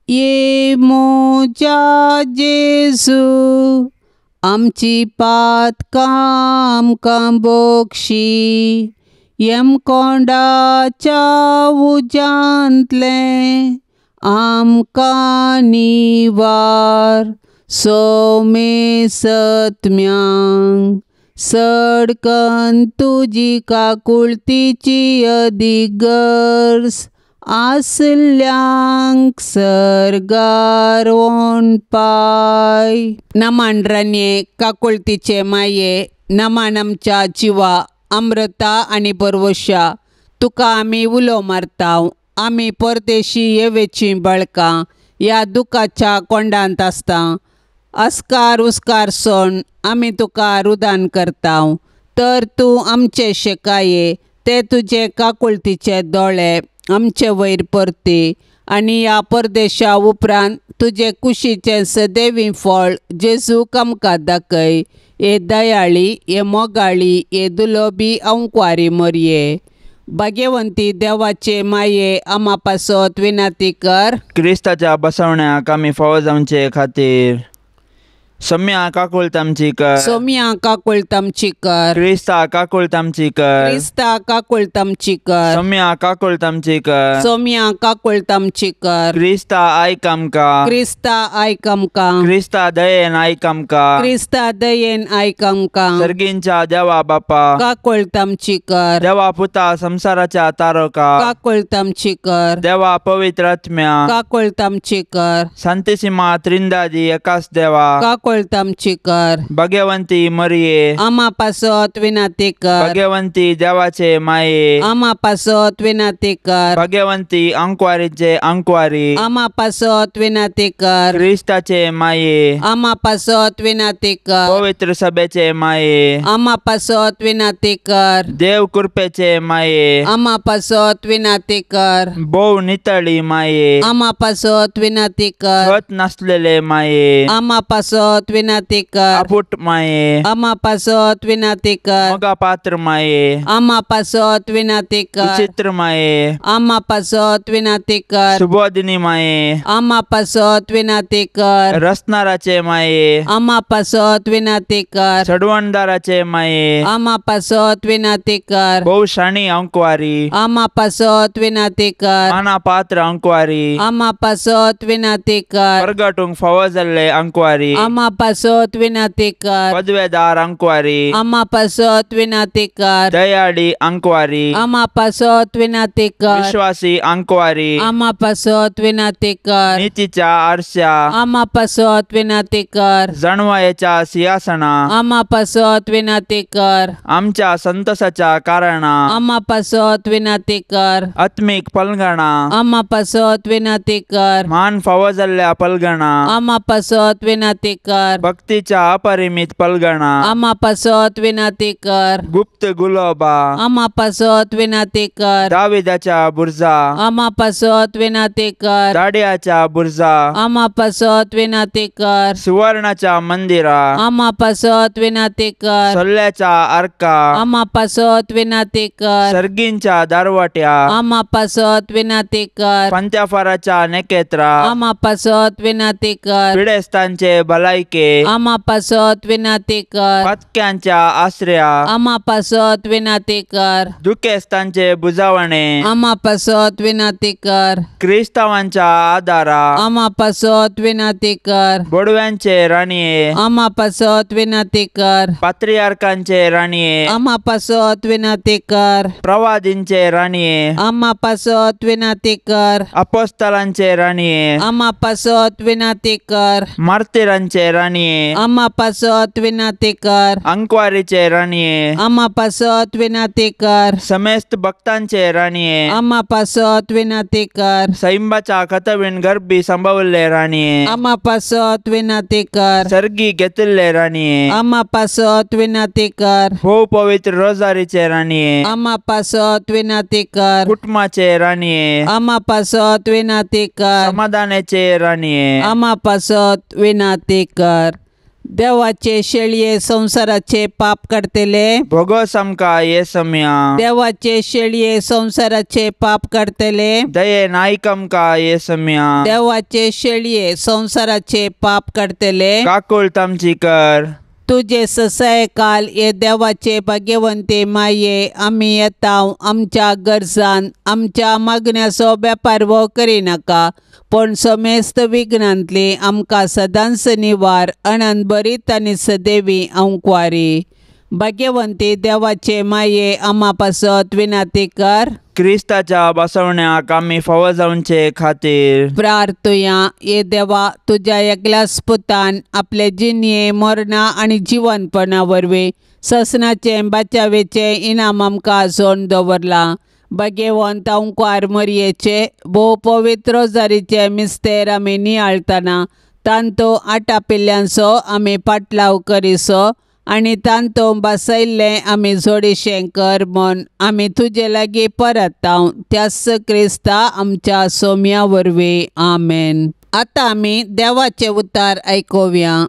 ये मोजा जेजू आमची पातकां आमकां बोगशी. येम कोंडाच्या उजांतले आमकां निवार. सोमे सत्म्यांक सडकन तुजी काकुळतीची अदिगर्स आसल्यांक सरगार पाय. नमान रान्ये काकुळतीचे माये, नमान आमच्या जिवा अमृता आनी परवशा. तुका आमी उलो मारताव, आमी परदेशी येवेची बळकां ह्या दुखाच्या कोंडांत आसता. अस्कार उस्कार सोण आमी तुका रुदान करताव. तर तूं आमचे शेकाये, ते तुजे काकुळतीचे दोळे आमचे वयर परते. आनी ह्या परदेशा उपरांत तुजे कुशीचें सदैवी फळ जेजूक आमकां दाखय. हे दयाळी, हे मोगाळी, हे दुलोबी अंकवारी मरये. भाग्यवंती देवाचे माये, आमा पासत विनाती कर. क्रिस्ताच्या बसवण्याक आमी फावो जावचे खातीर सम्या काकुळतामची कर. सोम्या काकुळतामची कर. क्रिस्ता काकुळतामची कर. क्रिस्ता काकुळतामची कर. सम्या काकुळतामची कर. सोम्या काकुळतामची कर. क्रिस्ता आयक आमकां. क्रिस्ता आयक आमकां. क्रिस्ता दयेन आयक आमकां. क्रिस्ता दयेन आयक आमकां. सर्गींच्या देवा बापा, काकुळतामची कर. देवा पुता संसाराच्या तारका, काकुळतामची कर. देवा पवित्र आत्म्या, काकुळतामची कर. शांतिसीमा त्रिंदादी एकाच देवा, काकुळतामची कर. भाग्यवंती मरिये, आमा पासत विनाती कर. भाग्यवंती देवाचे माये, आमा पासत विनाती कर. भाग्यवंती अंकवारीचे अंकवारी, आमा पासत विनाती कर. क्रिस्ताचे माये, आमा पासत विनाती कर. पवित्र सभेचे माये, आमा पासत विनाती कर. देव कृपेचे माये, आमा पासत विनाती कर. भोव नितळी माये, आमा पासत विनाती कर. खत नसलेले माये, आमा पासत विनाती कर. आपुट माये, आमा पासत विनाती कर. मोगा पात्र माये, आमा पासत विनाती कर. विचित्र माये, आमा पासत विनाती कर. सुबोधिनी माये, आमा पासत विनाती कर. रसनाराचे माये, आमा पासत विनाती कर. सडवणदाराचे माये, आमा पासत विनाती कर. भोव शाणी अंकवारी, आमा पासत विनाती कर. माना पात्र अंकवारी, आमा पासत विनाती कर. परगटूंक फावो जाल्ले अंकवारी, आमा पासत विनाती कर. पदवेदार अंकवारी, आमा पासत विनाती कर. दयाळी अंकवारी, आमा पासत विनाती कर. विश्वासी अंकवारी, आमा पासत विनाती कर. नीतीच्या आरशा, आमा पासत विनाती कर. जणवायेच्या सिंहासना, आमा पासत विनाती कर. आमच्या संतोषाच्या कारणा, आमा पासत विनाती कर. आत्मिक पलगणा, आमा पासत विनाती कर. मान फावो जाल्ल्या पलगणा, आमा पासत विनाती कर. भक्तीच्या अपरिमित पलगणा, आमा पासत विनाती कर. गुप्त गुलाबा, आमा पासत विनाती कर. दाविदाच्या बुर्जा, आमा पासत विनाती कर. दाड्याच्या बुर्जा, आमा पासत विनाती कर. सुवर्णाच्या मंदिरा, आमा पासत विनाती कर. सोल्ल्याच्या अर्का, आमा पासत विनाती कर. सर्गींच्या दारवाट्या, आमा पासत विनाती कर. पंत्याफाराच्या नेकेत्रा, आमा पासत विनाती कर. पिडेस्तांचे भलायके, आमा पासत विनाती कर. पतक्यांच्या आश्रया, आमा पासत विनाती कर. दुखेस्तांचे बुजावणे, आमा पासत विनाती कर. क्रिस्तावांच्या आदारा, आमा पासत विनाती कर. बोडव्यांचे राणीये, आमा पासत विनाती कर. पात्रियार्कांचे राणीये, आमा पासत विनाती कर. प्रवादींचे राणीये, आमा पासत विनाती कर. अपोस्तलांचे राणीये, आमा पासत विनाती कर. मार्तिरांचे राणीये, आमा पासत विनाती कर. अंकवारीचे राणीये, आमा पासत विनाती कर. समेस्त भक्तांचे राणीये, आमा पासत विनाती कर. सैंबाच्या कतवीन गर्भी संभवले राणीये, आमा पासत विनाती कर. सर्गी घेतिल्ले राणीये, आमा पासत विनाती कर. भोव पवित्र रोजारीचे राणीये, आमा पासत विनाती कर. कुटुंबाचे राणीये, आमा पासत विनाती कर. समाधानाचे राणीये, आमा पासत विनाती कर. देवाचे शेळये संसाराचे पाप काढतले. भोगोस आमका ये सम्या, देवाचे शेळये संसाराचे पाप काढतले. दये नाईक आमका ये सम्या, देवाचे शेळये संसाराचे पाप काढतले. काकुळ तामची कर. तुझे ससाय काल ये देवाचे भाग्यवंते माये, आम्ही येताव आमच्या गरजान, आमच्या मागण्याचो बेपार वो करिनाका, पण समेस्त विघ्नांतली आमकां सदांच निवार, अनंत बरीत आनी सदैवी अंकवारी. भाग्यवंती देवाचे माये आम्हा पासत विनंती कर. क्रिस्ताच्या बसवण्याक आमी फावो जावचे खातीर प्रार्थुया. ये देवा, तुझ्या एकल्याच पुतान आपले जिणये मरणा आणि जिवनपणा वरवीं ससनाचे बाचावेचे इनाम आमकां आजोवन दवरला. भाग्यवंत ओंकार मरयेचे भोव पवित्र जारीचे मिस्तेर आमी नियाळतना तांतो आटा पिल्ल्यांचो आमी पाटलाव करिसो आनी तांतो बसयल्लें आमी जोडिशें कर म्हूण आमी तुजे लागीं परताव त्याच क्रिस्ता आमच्या सोम्या वरवीं. आमेन. आतां आमी देवाचे उतार आयकोवया.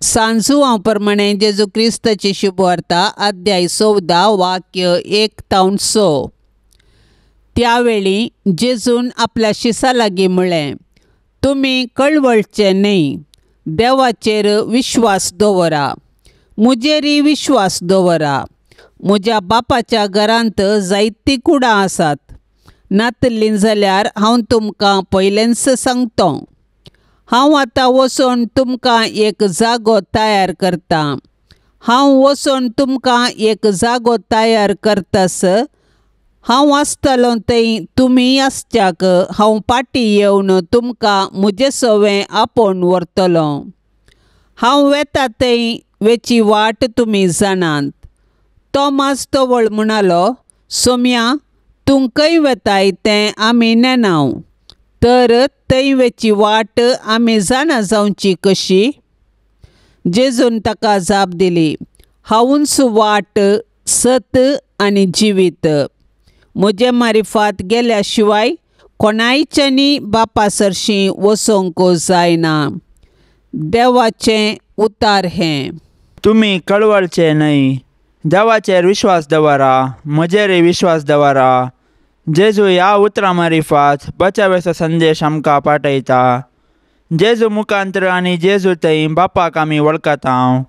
सांजू हांव प्रमाणे जेजू क्रिस्ताची शुभ वार्ता अध्याय 14 वाक्य 1-6. त्यावेळी जेजून आपल्या शिसा लागीं म्हळें, तुमी कळवळचे न्ही, देवाचेर विश्वास दवरा, मुजेरय विश्वास दवरा. म्हज्या बापाच्या घरांत जायतीं कुडां आसात. नातलीं जाल्यार हांव तुमकां पयलेंच सांगतो. हांव आतां वचोन तुमकां एक जागो तयार करता. हांव वचोन तुमकां एक जागो तयार करतास. हांव आसतलों थंय तुमी आसच्याक हांव पाटी येवन तुमकां म्हजे सवें आपोवन व्हरतलो. हांव वेता थंय वेची वाट तुमी जाणात. तोमास तोवळ म्हणालो, सोम्या, तूं खंय वेताय तें आमी नेनाव, तर थंय वेची वाट आमी जाणा जावची कशी? जेजून ताका जाप दिली, हांवूच वाट, सत आनी जिवीत. म्हजे मारिफात गेल्या शिवाय कोणायच्यानी बापा सरशीं वचोंक जायना. देवाचें उतार हें. तुमी कळवळचे न्हय, देवाचेर विश्वास दवरा, म्हजेरय विश्वास दवरा. जेजू ह्या उतरां मारिफात बचावेचो संदेश आमकां पाठयता. जेजू मुखांतर आनी जेजू थंय बापाक आमी वळखता.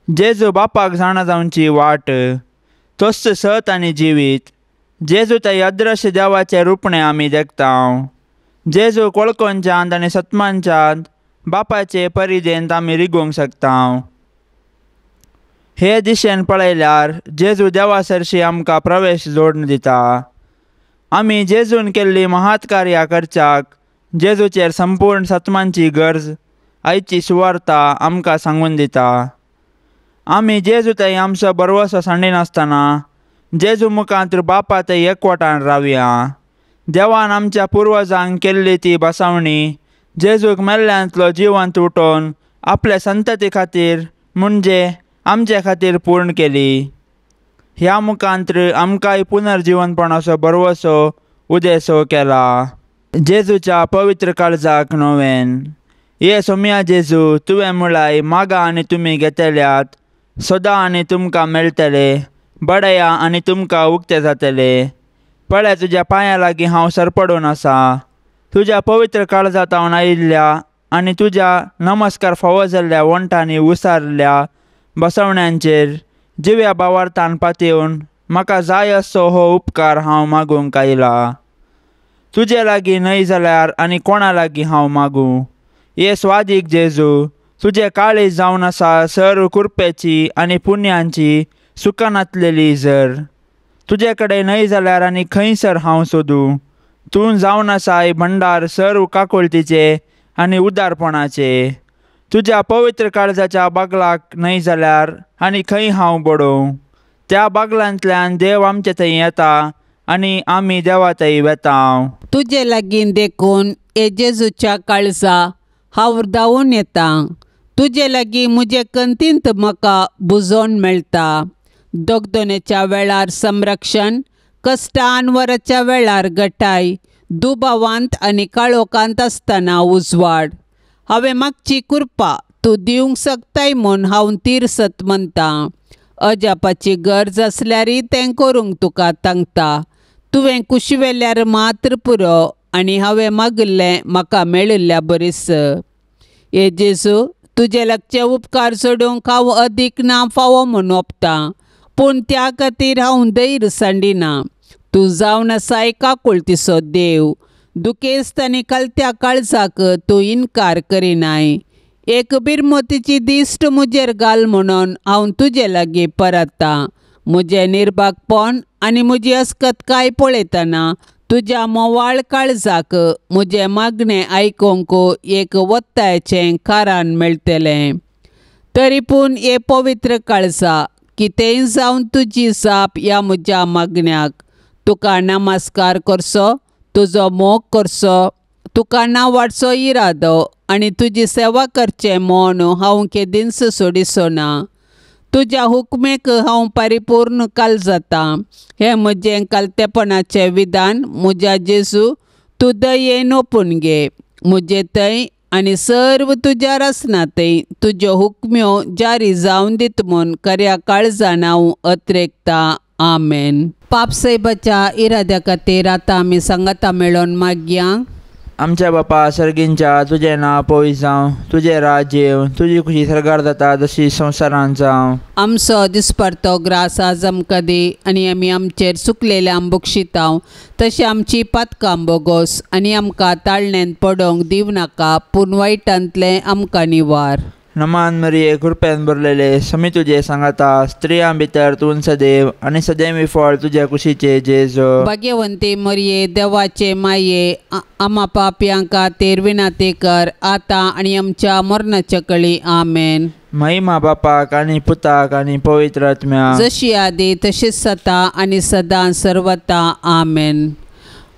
जेजू बापाक जाणा जावची वाट, तोच सत आनी जिवीत. जेजू थंय अदृश्य देवाचे रुपणे आमी देखता. जेजूक वळखोनच्यान आनी सत्मानच्यान बापाचे परिदेंत आमी रिगूंक शकता. हे दिशेन पळयल्यार जेजू देवा सरशी आमकां प्रवेश जोडून दिता. आमी जेजून केल्ली महात कार्यां करच्याक जेजूचेर संपूर्ण सत्मांची गरज आयची सुवार्ता आमकां सांगून दिता. आमी जेजू थंय आमचो बरवसो सांडिनासतना जेजू मुखांतर बापा थंय एकवटान रावया. देवान आमच्या पुर्वजांक केल्ली ती बसवणी जेजूक मेल्ल्यांतलो जिवंत उठोवन आपल्या संतती खातीर म्हणजे आमचे खातीर पूर्ण केली. ह्या मुखांतर आमकांय पुनर्जीवनपणाचो बरवसो उदेसो केला. जेजूच्या पवित्र काळजाक नोवेन. ये सोम्या जेजू, तुवें म्हळाय, मागा आनी तुमी घेतल्यात, सोदा आनी तुमकां मेळटले, बडया आनी तुमकां उक्ते जातले. पळय, तुज्या पांयां लागीं हांव सरपडून आसा. तुज्या पवित्र काळजांत हांव आयिल्ल्या आनी तुज्या नमस्कार फावो जाल्ल्या वंटांनी उसारल्या बसवण्यांचेर जिव्या भावार्थान पातयेवन म्हाका जाय असो हो उपकार हांव मागूंक आयला. तुजे लागीं न्हय जाल्यार आनी कोणा लागीं हांव मागूं? ये स्वादीक जेजू, तुजे काळीज जावन आसा सर्व कुरपेची आनी पुण्यांची सुकानातलेली जर. तुजे कडेन न्हय जाल्यार आनी खंयसर हांव सोदूं? तूं जावन आसाय भंडार सर्व काकुळतीचे आनी उदारपणाचे. तुज्या पवित्र काळजाच्या बागलाक न्हय जाल्यार आनी खंय हांव बडोवं? त्या बागलांतल्यान देव आमचे थंय येता आनी आमी देवा थंय वेताव. तुजे लागीं देखून हे जेजूच्या काळजा हांव धांवून येता. तुजे लागीं म्हजे कंतींत म्हाका बुजोवन मेळटा. दोगदोनेच्या वेळार संरक्षण, कश्टान वराच्या वेळार गटाय, दुबावांत आनी काळोखांत आसतना उजवाड. हांवें मागची कृपा तूं दिवंक शकताय म्हूण हांव तिरसत म्हणटा. अजापाची गरज आसल्यारय तें करूंक तुका सांगता. तुवें कुशिवेल्यार मात्र पुरो आनी हांवें मागिल्लें म्हाका मेळिल्ल्या बरीस. हे जेजू, तुजे लागचे उपकार सोडूंक हांव अदीक ना फावो म्हूण ओंपता, पूण त्या खातीर हांव धैर्य सांडिना. तूं जावन आसाय काकुळतीचो देव. दुखेस्त आनी कलत्या काळजाक तूं इन्कार करिनाय. एक बिरमोतीची दिश्ट मुजेर घाल म्हणून हांव तुजे लागीं परतां. म्हजें निर्भागपण आनी म्हजी अस्कतकाय पळयतना तुज्या मोवाळ काळजाक म्हजें मागणें आयकूंक एक वत्तायेचें कारण मेळटलें. तरी पूण हे पवित्र काळजा, कितेंय जावन तुजी जाप ह्या म्हज्या मागण्याक. तुका नमस्कार करचो, तुजो मोग करचो, तुका नांवाडचो इरादो आनी तुजी सेवा करचें म्हूण हांव केदींच सोडिचो ना. तुज्या हुकमेक हांव परिपूर्ण काळजातां. हें म्हजें कालतेपणाचें विधान म्हज्या जेजू तूं दयेन ओपून घे. म्हजे थंय आनी सर्व तुज्यार आसना थंय तुज्यो हुकम्यो जारी जावन दित म्हूण खऱ्या काळजान हांव अत्रेकतां. आमेन. पापसैबाच्या इराद्या खातीर आतां आमी सांगाता मेळोन मागया. आमच्या बापा सर्गींच्या तुजें नांव पवित्र जावं, तुजें राज्य येवं, तुजी खुशी सरकार जाता तशी संवसारांत जावं. आमचो दिसपडतो ग्रास आज आमकां दी आनी आमी आमचेर चुकलेले बक्षितांव तशें आमची पातकां बोगोस आनी आमकां ताळणेंत पडोवंक दिव नाका, पूण वायटांतलें आमकां निवार. नमान मरिये कृपेन भरलेले समी तुजे सांगाता, स्त्रियां भितर तूं सदैव आनी सदैव फळ तुज्या कुशीचे जेजू. भाग्यवंती मरिये देवाचे माये, आमा पापयां खातीर विनाती कर, आतां आनी आमच्या मरणाच्या कळी. आमेन. महिमा बापाक आनी पुताक आनी पवित्र आत्म्याक, जशी आदी तशीच सता आनी सदां सर्वता. आमेन.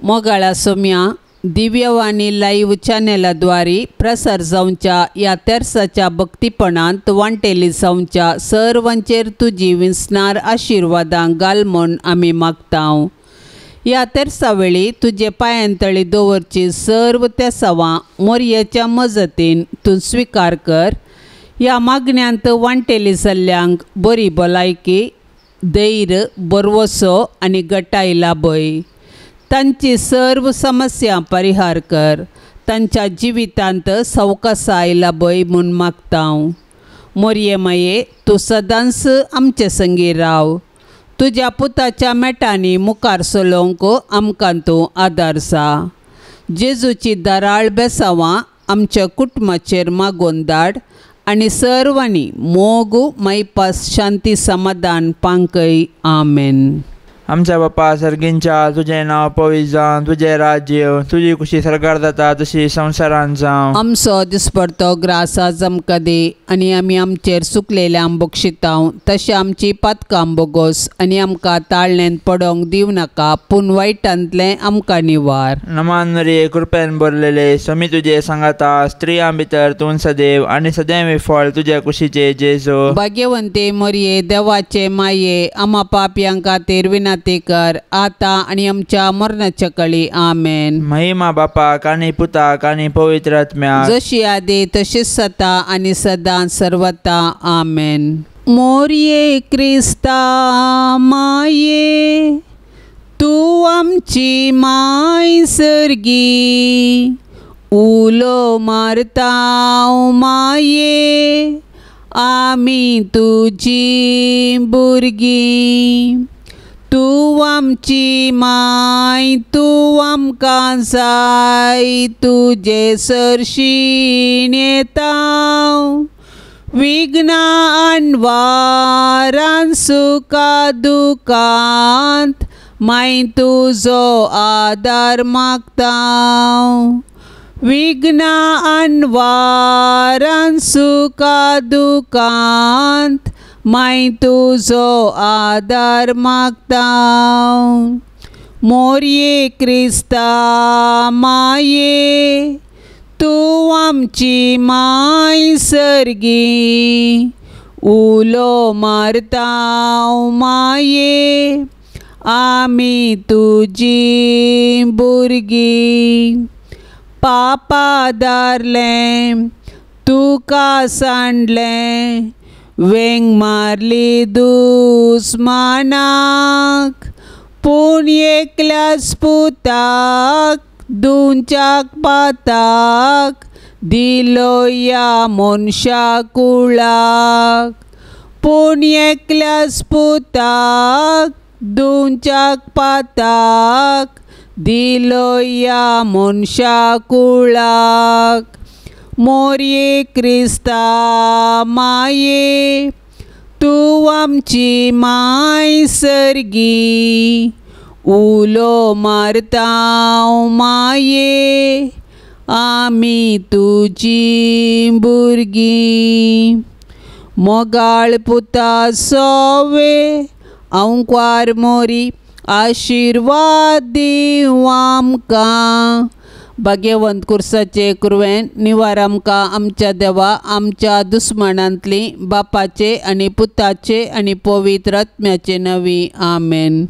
मोगाळा सोम्या दिव्यवाणी लाईव्ह चॅनेलाद्वारे प्रसार जावच्या ह्या तेर्साच्या भक्तीपणांत वांटेली जावच्या सर्वांचेर तुजी विस्नार आशिर्वादां घाल म्हूण आमी मागतांव. ह्या तेर्सा वेळी तुजे पांयांतळी दवरची सर्व तेसावां मोरयेच्या मजतीन तूं स्विकार कर. ह्या मागण्यांत वांटेली जाल्ल्यांक बरी भलायकी, धैर्य, बरवसो आनी गटाय लाभय. तांची सर्व समस्या परिहार कर. तांच्या जिवितांत सवकासाय लाभय म्हूण मागतांव. मोरये माये तूं सदांच आमचे संगी राव. तुज्या पुताच्या मेटांनी मुखार चलोवंक आमकां तूं आदार जा. जेजूची दाराळ बेसावां आमच्या कुटुंबाचेर मागोवन धाड आनी सर्वांनी मोग मैपास शांती समाधान पांकय. आमेन. आमच्या बापा सर्गींच्या तुजें नांव पवित्र जावं, तुजें राज्य येवं, तुजी खुशी सरकार जाता तशी संवसारांत जावं. आमचो दिसपडतो ग्रास आज आमकां दी आनी आमी आमचेर चुकलेल्या बक्षितांव तशें आमची पातकां बोगोस आनी आमकां ताळणेंत पडोवंक दिव नाका, पूण वायटांतलें आमकां निवार. नमान मरिये कृपेन भरलेले समी तुजे सांगाता, स्त्रियां भितर तूं सदैव आनी सदैव फळ तुज्या कुशीचे जेजू. भाग्यवंती मरिये देवाचे माये, आमा पापयां खातीर विनाती कर, आतां आनी आमच्या मरणाच्या कळी. आमेन. महिमा बापाक आनी पुताक आनी पवित्र आत्म्याक, जशी आदी तशीच सता आनी सदां सर्वता. आमेन. मोरये क्रिस्ता माये, तूं आमची माय सर्गी, उलो मारतांव माये, आमी तुजी भुरगीं. तूं आमची माय, तूं आमकां जाय, तुजे सरशीण येतांव. विघ्नां आनवारान सुखा दुखांत माय तुजो आदार मागतांव. विघ्नां आनवारान सुखा दुखांत माय तुजो आदार मागतांव. मोरये क्रिस्ता माये, तूं आमची माय सर्गी, उलो मारतांव माये, आमी तुजी भुरगीं. पापा दारलें तुका सांडलें, वेंग मारली दुस्मानाक, पूण एकल्याच पुताक दुंच्याक पाताक दिलो या मनशा कुळाक. पूण एकल्याच पुताक दुंच्याक पाताक दिलो या मनशा कुळाक. मोरये क्रिस्ता माये, तू आमची माय सर्गी, उलो मारतांव माये, आमी तुजी भुरगीं. मोगाळ पुता सोवे अंकवार मोरी, आशिर्वाद दिव आमकां. भाग्यवंत कुर्साचे कुरवेन निवार आमकां आमच्या देवा, आमच्या दुस्मनांतली बापाचे आनी पुताचे आनी पवित्र आत्म्याचे नवी. आमेन.